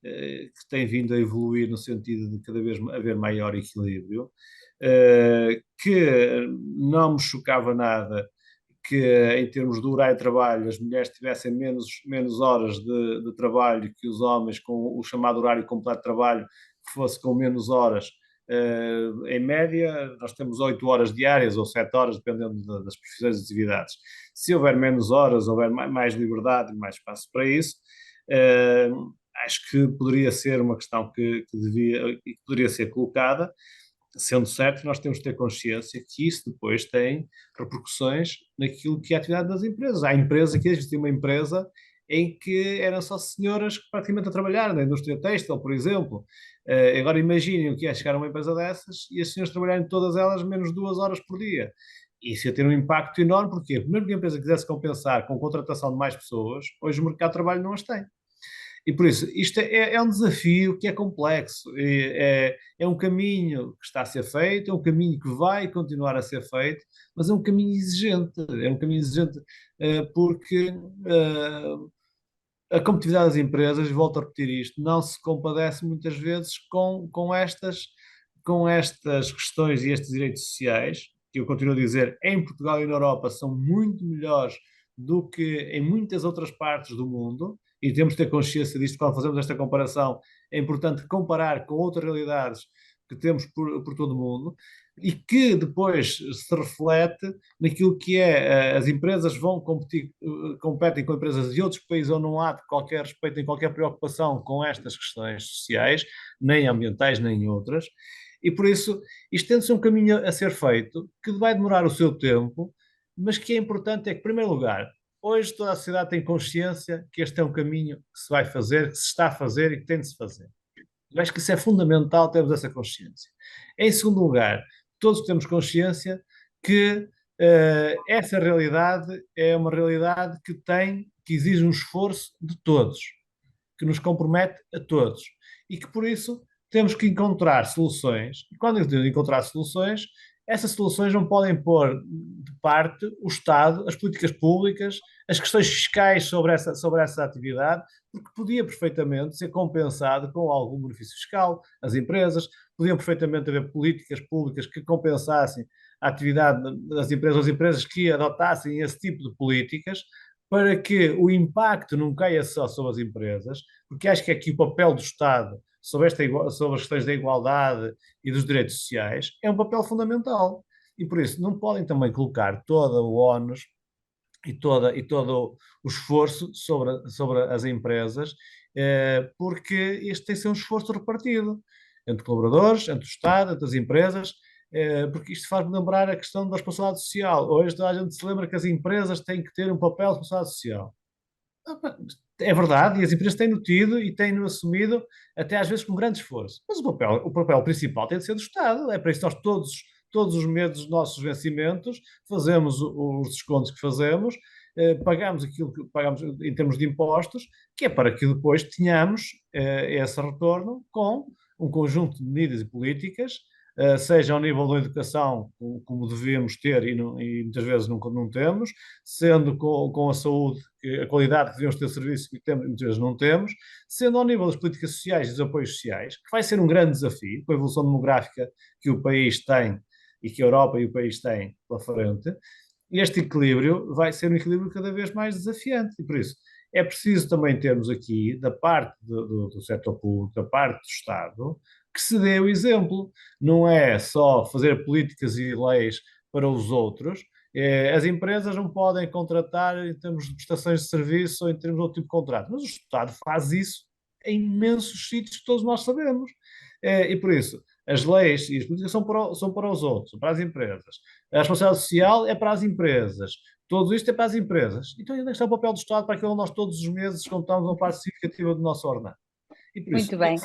que tem vindo a evoluir no sentido de cada vez haver maior equilíbrio, que não me chocava nada que, em termos de horário de trabalho, as mulheres tivessem menos horas de trabalho que os homens, com o chamado horário completo de trabalho, que fosse com menos horas. Em média, nós temos 8 horas diárias ou 7 horas, dependendo das profissões e atividades. Se houver menos horas, houver mais liberdade e mais espaço para isso, acho que poderia ser uma questão que poderia ser colocada, sendo certo que nós temos que ter consciência que isso depois tem repercussões naquilo que é a atividade das empresas. Há empresa que existia uma empresa em que eram só senhoras praticamente a trabalhar, na indústria têxtil, por exemplo. Agora imaginem o que é chegar a uma empresa dessas e as senhoras trabalharem todas elas menos 2 horas por dia. Isso ia ter um impacto enorme, porque mesmo que a empresa quisesse compensar com contratação de mais pessoas, hoje o mercado de trabalho não as tem. E por isso, isto é um desafio que é complexo, é um caminho que está a ser feito, é um caminho que vai continuar a ser feito, mas é um caminho exigente porque a competitividade das empresas, volto a repetir isto, não se compadece muitas vezes com estas questões e estes direitos sociais, que eu continuo a dizer, em Portugal e na Europa são muito melhores do que em muitas outras partes do mundo, e temos de ter consciência disto quando fazemos esta comparação. É importante comparar com outras realidades que temos por todo o mundo e que depois se reflete naquilo que é as empresas vão competir, competem com empresas de outros países onde não há qualquer respeito nem qualquer preocupação com estas questões sociais, nem ambientais, nem outras, e por isso isto tem-se um caminho a ser feito que vai demorar o seu tempo, mas que é importante é que, em primeiro lugar, hoje toda a sociedade tem consciência que este é um caminho que se vai fazer, que se está a fazer e que tem de se fazer. Eu acho que isso é fundamental, termos essa consciência. Em segundo lugar, todos temos consciência que essa realidade é uma realidade que exige um esforço de todos, que nos compromete a todos e que por isso temos que encontrar soluções. E quando eu digo encontrar soluções, essas soluções não podem pôr de parte o Estado, as políticas públicas, as questões fiscais sobre essa atividade, porque podia perfeitamente ser compensado com algum benefício fiscal, as empresas, podiam perfeitamente haver políticas públicas que compensassem a atividade das empresas, as empresas que adotassem esse tipo de políticas, para que o impacto não caia só sobre as empresas, porque acho que aqui o papel do Estado sobre as questões da igualdade e dos direitos sociais é um papel fundamental. E por isso não podem também colocar todo o ónus e todo o esforço sobre as empresas, porque este tem de ser um esforço repartido entre colaboradores, entre o Estado, entre as empresas, porque isto faz-me lembrar a questão da responsabilidade social. Hoje toda a gente se lembra que as empresas têm que ter um papel de responsabilidade social. É verdade, e as empresas têm-no tido e têm-no assumido, até às vezes com grande esforço. Mas o papel principal tem de ser do Estado. É para isso que nós todos os meses dos nossos vencimentos fazemos os descontos que fazemos, pagamos aquilo que pagamos em termos de impostos, que é para que depois tenhamos esse retorno com um conjunto de medidas e políticas, seja ao nível da educação, como devíamos ter e muitas vezes não temos, sendo com a saúde, a qualidade que devíamos ter serviço e muitas vezes não temos, sendo ao nível das políticas sociais e dos apoios sociais, que vai ser um grande desafio com a evolução demográfica que o país tem e que a Europa e o país têm pela frente. Este equilíbrio vai ser um equilíbrio cada vez mais desafiante e por isso é preciso também termos aqui, da parte do setor público, da parte do Estado, que se dê o exemplo. Não é só fazer políticas e leis para os outros. As empresas não podem contratar em termos de prestações de serviço ou em termos de outro tipo de contrato, mas o Estado faz isso em imensos sítios que todos nós sabemos. E por isso, as leis e as políticas são para os outros, são para as empresas. A responsabilidade social é para as empresas. Tudo isto é para as empresas. Então, onde é que está o papel do Estado para aquilo que nós todos os meses contamos uma parte significativa do nosso ordenado? E por isso, Muito bem.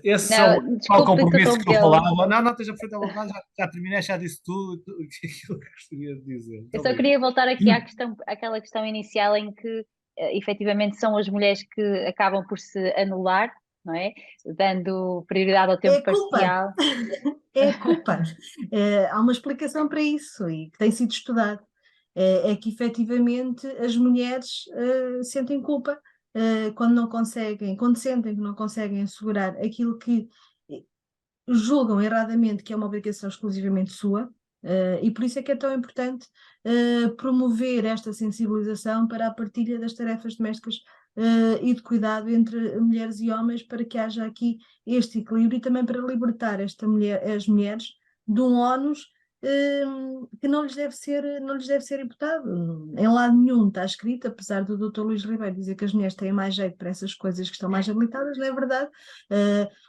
esses são Não, o desculpe compromisso que eu interrompê-lo. falava. Não, esteja perfeito à vontade, já terminei, já disse tudo aquilo que eu gostaria de dizer. Muito Eu só obrigado. queria voltar aqui à questão, àquela questão inicial em que efetivamente são as mulheres que acabam por se anular, não é? Dando prioridade ao É tempo a culpa, parcial. é a culpa. Há uma explicação para isso e que tem sido estudado. É que efetivamente as mulheres sentem culpa quando não conseguem, quando sentem que não conseguem assegurar aquilo que julgam erradamente que é uma obrigação exclusivamente sua, e por isso é que é tão importante promover esta sensibilização para a partilha das tarefas domésticas e de cuidado entre mulheres e homens, para que haja aqui este equilíbrio e também para libertar as mulheres de um ónus que não lhes deve ser imputado. Em lado nenhum está escrito, apesar do Dr. Luís Ribeiro dizer que as mulheres têm mais jeito para essas coisas que estão mais habilitadas, não é verdade.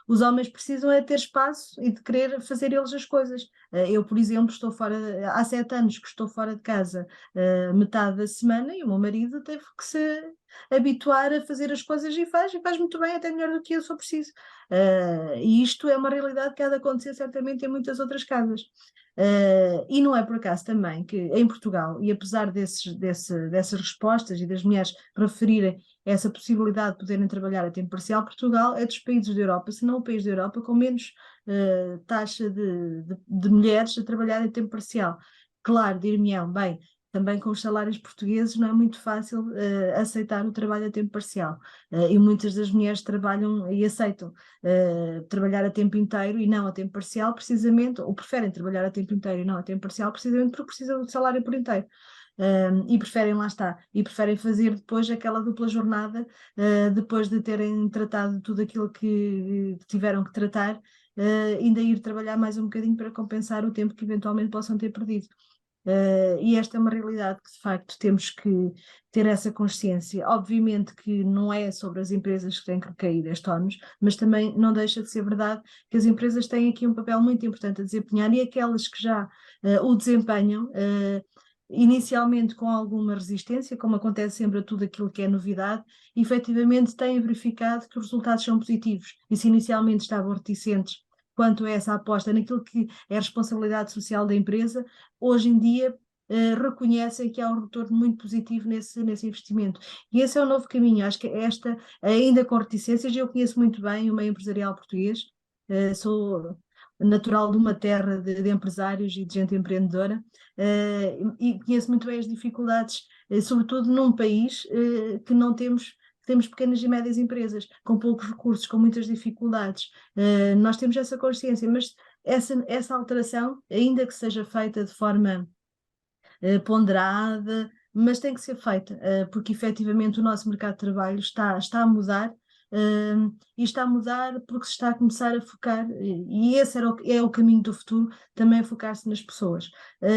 Os homens precisam é ter espaço e de querer fazer eles as coisas. Eu, por exemplo, há 7 anos que estou fora de casa metade da semana e o meu marido teve que se habituar a fazer as coisas e faz muito bem, até melhor do que eu sou preciso. E isto é uma realidade que há de acontecer certamente em muitas outras casas. E não é por acaso também que em Portugal, e apesar dessas respostas e das mulheres referirem essa possibilidade de poderem trabalhar a tempo parcial, Portugal é dos países da Europa, se não o país da Europa, com menos taxa de mulheres a trabalhar a tempo parcial. Claro, dir-me-ão, bem, também com os salários portugueses não é muito fácil aceitar o trabalho a tempo parcial. E muitas das mulheres trabalham e aceitam trabalhar a tempo inteiro e não a tempo parcial, precisamente, ou preferem trabalhar a tempo inteiro e não a tempo parcial, precisamente porque precisam de salário por inteiro. E preferem, lá está, e preferem fazer depois aquela dupla jornada, depois de terem tratado tudo aquilo que tiveram que tratar, ainda ir trabalhar mais um bocadinho para compensar o tempo que eventualmente possam ter perdido. E esta é uma realidade que de facto temos que ter essa consciência. Obviamente que não é sobre as empresas que têm que recair este ónus, mas também não deixa de ser verdade que as empresas têm aqui um papel muito importante a desempenhar e aquelas que já o desempenham, inicialmente com alguma resistência, como acontece sempre a tudo aquilo que é novidade, efetivamente têm verificado que os resultados são positivos. E se inicialmente estavam reticentes quanto a essa aposta naquilo que é a responsabilidade social da empresa, hoje em dia reconhecem que há um retorno muito positivo nesse investimento. E esse é o novo caminho. Acho que esta, ainda com reticências, eu conheço muito bem o meio empresarial português, sou natural de uma terra de empresários e de gente empreendedora, e conheço muito bem as dificuldades, sobretudo num país que não temos pequenas e médias empresas, com poucos recursos, com muitas dificuldades. Nós temos essa consciência, mas essa alteração, ainda que seja feita de forma ponderada, mas tem que ser feita, porque efetivamente o nosso mercado de trabalho está a mudar, e está a mudar porque se está a começar a focar, e esse é o caminho do futuro, também focar-se nas pessoas.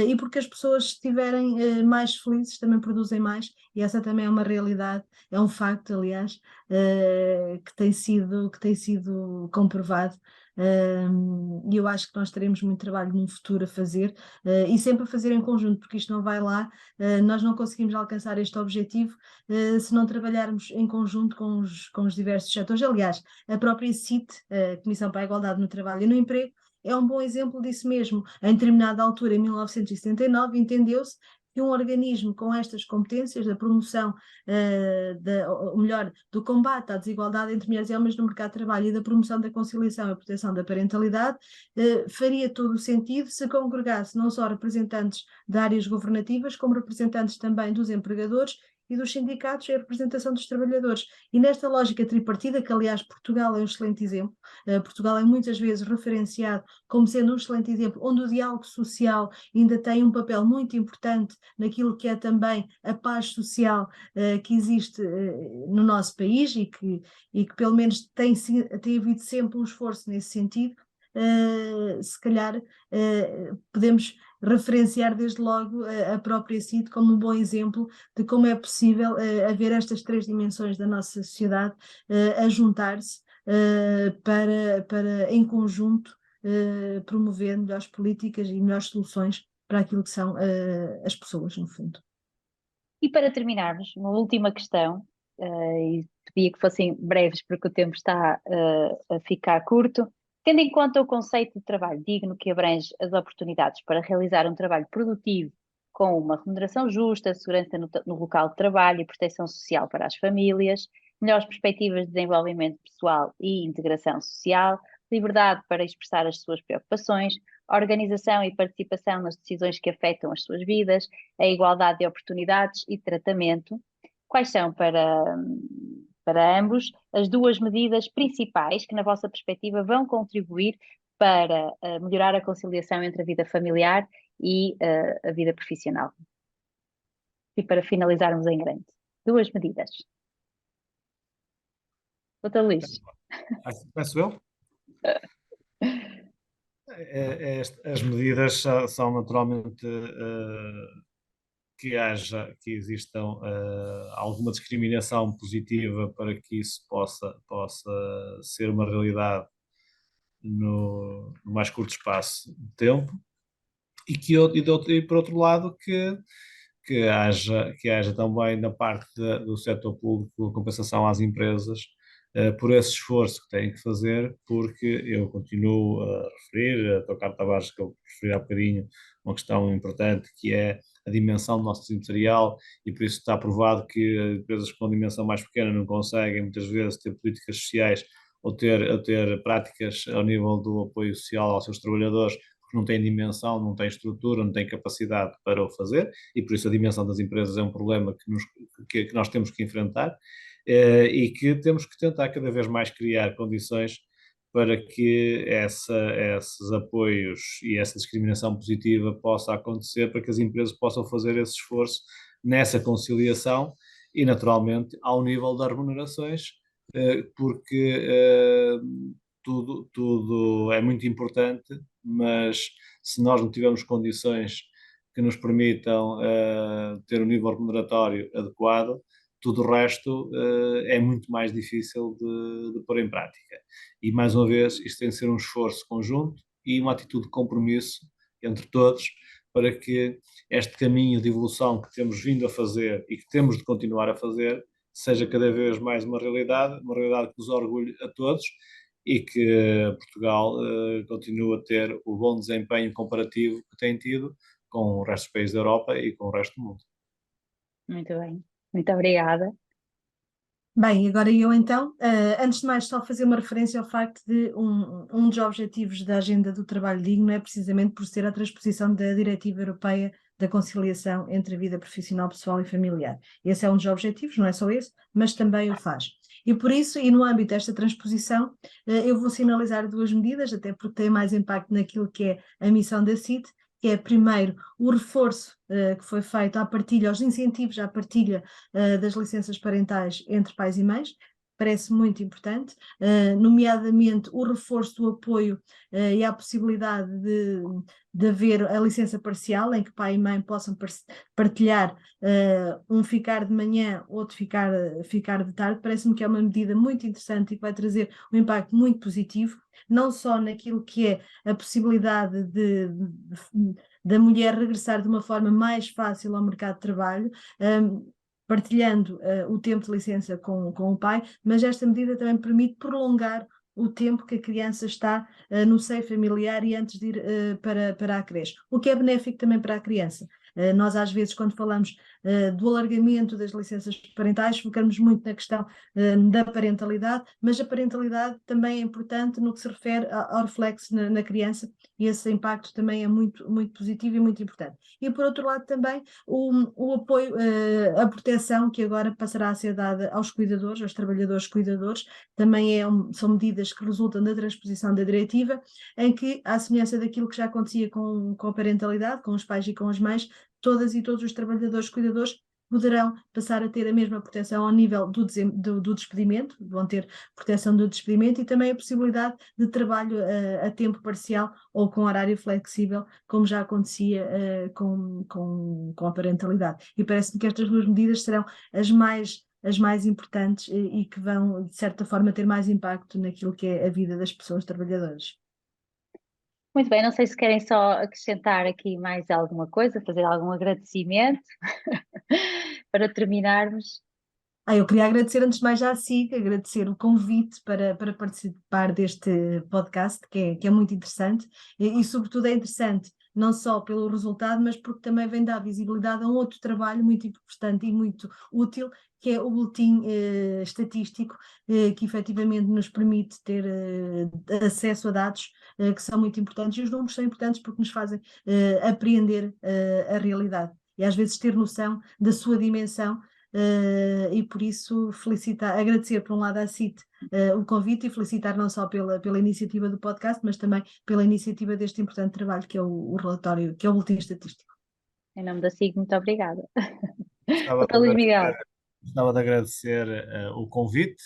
E porque as pessoas, se estiverem mais felizes, também produzem mais, e essa também é uma realidade, é um facto, aliás, que tem sido comprovado. E eu acho que nós teremos muito trabalho no futuro a fazer, e sempre a fazer em conjunto, porque isto não vai lá, nós não conseguimos alcançar este objetivo se não trabalharmos em conjunto com os diversos setores. Aliás, a própria CIT, a Comissão para a Igualdade no Trabalho e no Emprego, é um bom exemplo disso mesmo. Em determinada altura, em 1979, entendeu-se que um organismo com estas competências da promoção, ou melhor, do combate à desigualdade entre mulheres e homens no mercado de trabalho e da promoção da conciliação e proteção da parentalidade, faria todo o sentido se congregasse não só representantes de áreas governativas, como representantes também dos empregadores e dos sindicatos e a representação dos trabalhadores. E nesta lógica tripartida, que aliás Portugal é um excelente exemplo, Portugal é muitas vezes referenciado como sendo um excelente exemplo, onde o diálogo social ainda tem um papel muito importante naquilo que é também a paz social que existe no nosso país e que pelo menos tem havido sempre um esforço nesse sentido. Se calhar podemos referenciar desde logo a própria CIT como um bom exemplo de como é possível haver estas três dimensões da nossa sociedade a juntar-se em conjunto, promover melhores políticas e melhores soluções para aquilo que são as pessoas, no fundo. E para terminarmos, uma última questão, e pedia que fossem breves porque o tempo está a ficar curto. Tendo em conta o conceito de trabalho digno que abrange as oportunidades para realizar um trabalho produtivo com uma remuneração justa, segurança no local de trabalho e proteção social para as famílias, melhores perspectivas de desenvolvimento pessoal e integração social, liberdade para expressar as suas preocupações, organização e participação nas decisões que afetam as suas vidas, a igualdade de oportunidades e tratamento. Quais são para ambos as duas medidas principais que, na vossa perspectiva, vão contribuir para melhorar a conciliação entre a vida familiar e a vida profissional? E para finalizarmos em grande, duas medidas. Doutor Luís. Peço eu? As medidas são naturalmente que existam alguma discriminação positiva para que isso possa ser uma realidade no mais curto espaço de tempo, e por outro lado que haja também na parte do setor público a compensação às empresas por esse esforço que têm que fazer, porque eu continuo a referir, a tocar Tavares, que eu referi há bocadinho, uma questão importante que é a dimensão do nosso tecido empresarial, e por isso está provado que empresas com dimensão mais pequena não conseguem muitas vezes ter políticas sociais ou ter práticas ao nível do apoio social aos seus trabalhadores, porque não têm dimensão, não têm estrutura, não têm capacidade para o fazer, e por isso a dimensão das empresas é um problema que nós temos que enfrentar, e que temos que tentar cada vez mais criar condições para que esses apoios e essa discriminação positiva possa acontecer, para que as empresas possam fazer esse esforço nessa conciliação e, naturalmente, ao nível das remunerações, porque tudo é muito importante, mas se nós não tivermos condições que nos permitam ter um nível remuneratório adequado, tudo o resto é muito mais difícil de pôr em prática. E, mais uma vez, isto tem de ser um esforço conjunto e uma atitude de compromisso entre todos, para que este caminho de evolução que temos vindo a fazer e que temos de continuar a fazer seja cada vez mais uma realidade que nos orgulhe a todos, e que Portugal continue a ter o bom desempenho comparativo que tem tido com o resto dos países da Europa e com o resto do mundo. Muito bem, muito obrigada. Bem, agora eu então, antes de mais, só fazer uma referência ao facto de um dos objetivos da Agenda do Trabalho Digno é precisamente por ser a transposição da Diretiva Europeia da conciliação entre a vida profissional, pessoal e familiar. Esse é um dos objetivos, não é só esse, mas também o faz. E por isso, e no âmbito desta transposição, eu vou sinalizar duas medidas, até porque tem mais impacto naquilo que é a missão da CIT, que é, primeiro, o reforço que foi feito à partilha, aos incentivos à partilha das licenças parentais entre pais e mães, parece muito importante, nomeadamente o reforço do apoio e a possibilidade de haver a licença parcial, em que pai e mãe possam partilhar, um ficar de manhã, outro ficar de tarde. Parece-me que é uma medida muito interessante e que vai trazer um impacto muito positivo, não só naquilo que é a possibilidade da mulher regressar de uma forma mais fácil ao mercado de trabalho, partilhando o tempo de licença com o pai, mas esta medida também permite prolongar o tempo que a criança está no seio familiar e antes de ir para a creche, o que é benéfico também para a criança. Nós, às vezes, quando falamos do alargamento das licenças parentais, focamos muito na questão da parentalidade, mas a parentalidade também é importante no que se refere ao reflexo na criança, e esse impacto também é muito, muito positivo e muito importante. E, por outro lado, também o apoio, a proteção que agora passará a ser dada aos cuidadores, aos trabalhadores cuidadores, também são medidas que resultam da transposição da diretiva, em que, à semelhança daquilo que já acontecia com a parentalidade, com os pais e com as mães, todas e todos os trabalhadores cuidadores poderão passar a ter a mesma proteção ao nível do despedimento, vão ter proteção do despedimento, e também a possibilidade de trabalho a tempo parcial ou com horário flexível, como já acontecia com a parentalidade. E parece-me que estas duas medidas serão as mais as mais importantes e que vão, de certa forma, ter mais impacto naquilo que é a vida das pessoas trabalhadoras. Muito bem, não sei se querem só acrescentar aqui mais alguma coisa, fazer algum agradecimento para terminarmos. Eu queria agradecer antes de mais à SIC, agradecer o convite para participar deste podcast, que é muito interessante e, sobretudo, é interessante não só pelo resultado, mas porque também vem dar visibilidade a um outro trabalho muito importante e muito útil, que é o boletim estatístico, que efetivamente nos permite ter acesso a dados que são muito importantes, e os números são importantes porque nos fazem apreender a realidade e às vezes ter noção da sua dimensão. E por isso agradecer por um lado à CIT o convite e felicitar não só pela iniciativa do podcast, mas também pela iniciativa deste importante trabalho que é o relatório, que é o boletim estatístico. Em nome da SIG, muito obrigada. Gostava de Doutor Luís Miguel. agradecer o convite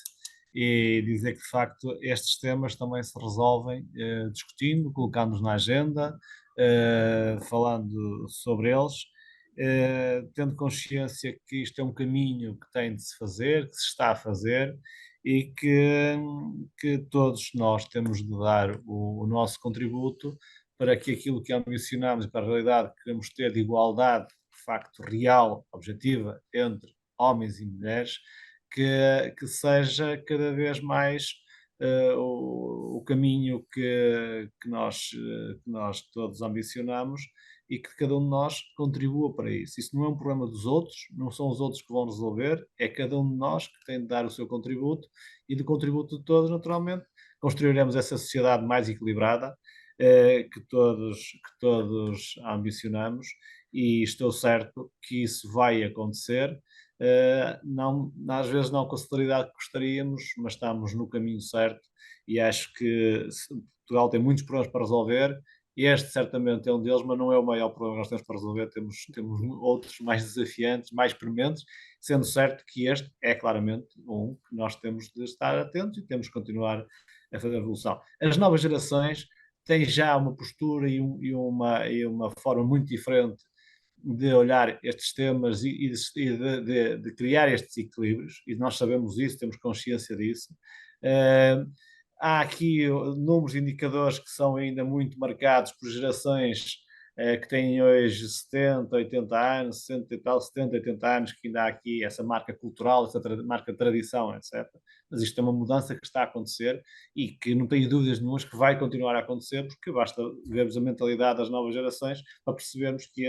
e dizer que, de facto, estes temas também se resolvem discutindo, colocando-os na agenda, falando sobre eles, tendo consciência que isto é um caminho que tem de se fazer, que se está a fazer e que todos nós temos de dar o nosso contributo para que aquilo que ambicionamos e para a realidade que queremos ter de igualdade, de facto, real, objetiva, entre homens e mulheres, que seja cada vez mais o caminho que nós todos ambicionamos e que cada um de nós contribua para isso. Isso não é um problema dos outros, não são os outros que vão resolver, é cada um de nós que tem de dar o seu contributo e do contributo de todos, naturalmente, construiremos essa sociedade mais equilibrada que todos ambicionamos e estou certo que isso vai acontecer. Não, às vezes não com a celeridade que gostaríamos, mas estamos no caminho certo e acho que Portugal tem muitos problemas para resolver. Este certamente é um deles, mas não é o maior problema que nós temos para resolver. Temos outros mais desafiantes, mais prementes, sendo certo que este é claramente um que nós temos de estar atentos e temos de continuar a fazer a evolução. As novas gerações têm já uma postura e uma forma muito diferente de olhar estes temas de criar estes equilíbrios, e nós sabemos isso, temos consciência disso. Há aqui números de indicadores que são ainda muito marcados por gerações que têm hoje 70, 80 anos, 60 e tal, 70, 80 anos, que ainda há aqui essa marca cultural, essa marca de tradição, etc. Mas isto é uma mudança que está a acontecer e que não tenho dúvidas nenhumas que vai continuar a acontecer, porque basta vermos a mentalidade das novas gerações para percebermos que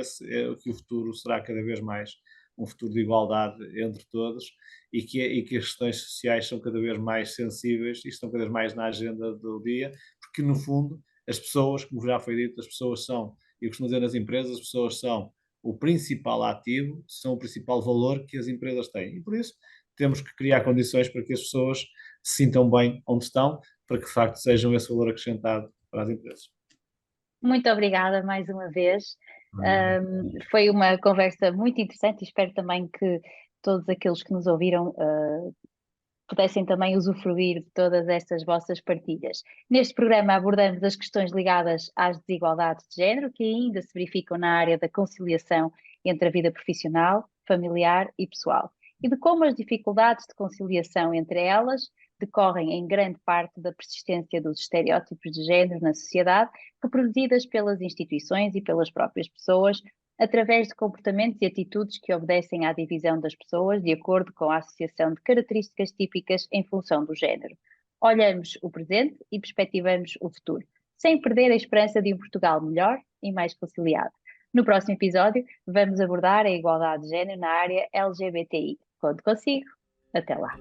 que o futuro será cada vez mais um futuro de igualdade entre todos e que as questões sociais são cada vez mais sensíveis e estão cada vez mais na agenda do dia, porque no fundo as pessoas, como já foi dito, as pessoas são, eu costumo dizer nas empresas, as pessoas são o principal ativo, são o principal valor que as empresas têm. E por isso temos que criar condições para que as pessoas se sintam bem onde estão, para que de facto sejam esse valor acrescentado para as empresas. Muito obrigada mais uma vez. Foi uma conversa muito interessante e espero também que todos aqueles que nos ouviram pudessem também usufruir de todas estas vossas partilhas. Neste programa abordamos as questões ligadas às desigualdades de género que ainda se verificam na área da conciliação entre a vida profissional, familiar e pessoal, e de como as dificuldades de conciliação entre elas decorrem em grande parte da persistência dos estereótipos de género na sociedade, reproduzidas pelas instituições e pelas próprias pessoas, através de comportamentos e atitudes que obedecem à divisão das pessoas de acordo com a associação de características típicas em função do género. Olhamos o presente e perspectivamos o futuro, sem perder a esperança de um Portugal melhor e mais conciliado. No próximo episódio, vamos abordar a igualdade de género na área LGBTI. Conto consigo. Até lá.